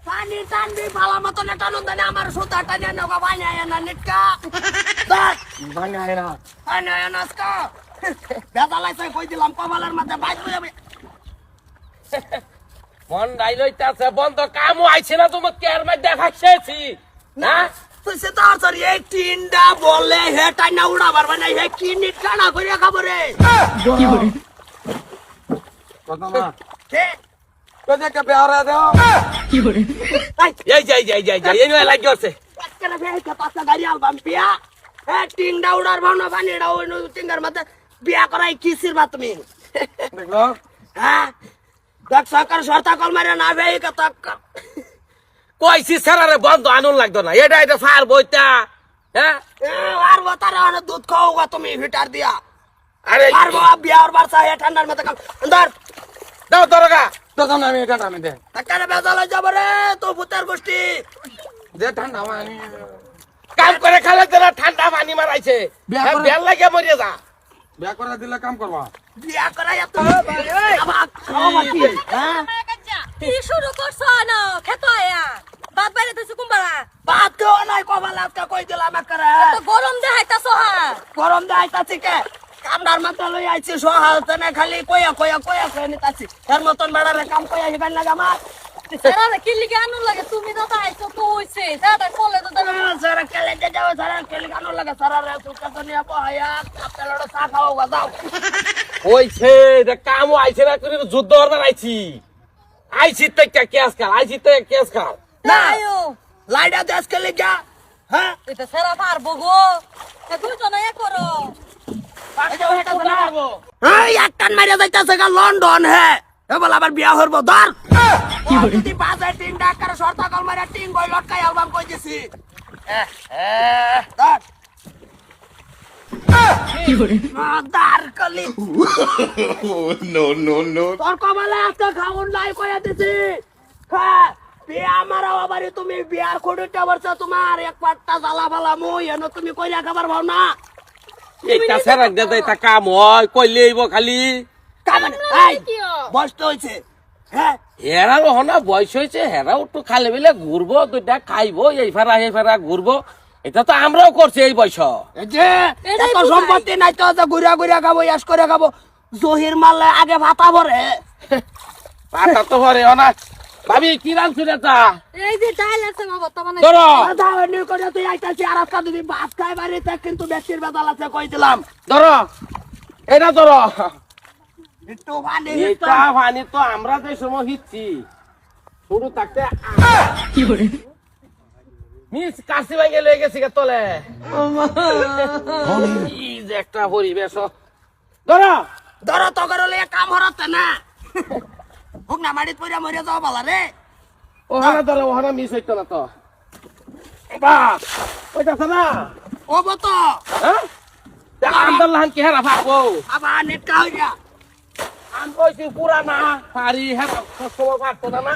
পানি টানবি ভালো মতন টানুন জানে আমার সুতা টানে নৌকা বানায় না নিটকা বানায় না বানায় না আজকা বেদালাইছে কই দিলাম কপালের মধ্যে বাইক যাবে মন ডাইলইতাছে বন্ধ কাম আইছে না তোমার কেয়ার মধ্যে দেখাইছি না তুই সে তার সরি এই তিনটা বলে হে টাইনা উড়াবার মানে হে কি নিটকা না কইরা খাবো রে কি করে কথা না কে কোজে কে বেহরা দাও কি করে যাই এই নয় লাগি আছে আজকে বে কে পাঁচটা গাড়ি আলবাম পিয়া হে তিনটা উড়ার ভাবনা বানিয়ে ওই তিনটার মধ্যে বিয়া করাই কিসির বা তুমি দেখলো হ্যাঁ দেখ সরকার শর্তা কল মারে না বে কথা কইছি সারারে বন্ধ আনুন লাগতো না এটা ফার বইতা হ্যাঁ আর বতারে অনেক দুধ খাওগা তুমি হিটার দিয়া আরে আর বিয়ার বারসা হে ঠান্ডার মধ্যে কাল আন্দার দাও দরগা তখন আমি এটা টানে দে তাকারে বেজালে যাব রে তো ভূতের গোষ্ঠী যে ঠান্ডা মানে কাম করে খালে তোরা ঠান্ডা পানি মারাইছে বিয়া হ্যাঁ, করে- বেল লাগে মরিয়ে যা বিয়া করে দিলে কাম করবা বিয়া করাই এত আবার খাও বাকি হ্যাঁ কি শুরু করছো না খেতো আয়া বাদ বাইরে তো কুম্বারা বাত কেউ নাই কবাল আজকে কই দিলাম করে তো গরম দেখাইতাছো হ্যাঁ গরম দেখাইতাছি কে কামদার মাথা লই আইছি সোহালতে না খালি কয়া নিতাছি এর মতন বেড়ারে কাম কয়া হিবান লাগে আমার সারা কি লিগে আনু লাগে তুমি তো আইছো তো হইছে সারা কলে তো সারা কেলে যাও সারা কেলে কানো লাগে সারা রে সুকা তো নিয়া পায়া আপেলড় চা খাও গাদাও কইছে যে কাম আইছে না করে যুদ্ধ করবার আইছি তো কেস কাল না আয়ো লাইডা দেশ কেলে যা হ্যাঁ এটা সারা পারবো গো এ তুই তো না করো এই একটান মারিয়া যাইতাছে গা লন্ডন হে এ বল আবার বিয়া হরবো ধর কি হরি তুই বাজে তিন টাকার শর্তা কল মারিয়া তিন বই লটকাই অ্যালবাম কই দিছি ধর কি হরি মাদার কলি no. তোর কপালে আজকে খাউন লাই কইয়া দিছি হ্যাঁ বিয়া আমার বাড়ি তুমি বিয়ার খুঁড়িটা বলছো তোমার এক পাট্টা জ্বালা ফালা মুই এনে তুমি কইলা খাবার ভাও না এইটা সেরাক দে এটা কাম হয় কইলে আইব খালি কামান এই বয়স তো হইছে হ্যাঁ হেরাও হনা বয়স হয়েছে হেরাও একটু খালে বেলে ঘুরবো দুইটা খাইবো এই ফেরা ঘুরবো এটা তো আমরাও করছি এই বয়স এই যে এত সম্পত্তি নাই তো যে ঘুরা খাবো ইয়াস করে খাবো জহির মারলে আগে ভাতা ভরে পাতা তো হরে না ভাবি কি রাঁধছি তা এই যে ডাল আছে মা বর্তমানে ধরো দাওয়ানি করে তুই আইতাছি আর আজকে যদি ভাত খাই বাড়িতে কিন্তু বেশির বেদাল আছে কই দিলাম ধরো এটা ধরো একটু পানি এইটা পানি তো আমরা যে সময় হিচ্ছি শুরু থাকতে কি করে মিস কাশি ভাঙে লয়ে গেছি কে তলে কি যে একটা পরিবেশ ধরো ধরো তো করলে কাম হরাতে না হুক না মাটিত পড়িয়া মরে যাওয়া বালা রে ওহানা ধরো ওহানা মিস হইতো না তো বাহ ওইটাছে না ও বতো হ্যাঁ আন্দার লাহান কি হেরা ভাবো আবার নেটকা হইয়া আম কইছি পুরানা পারি হেরা খবর পারতো না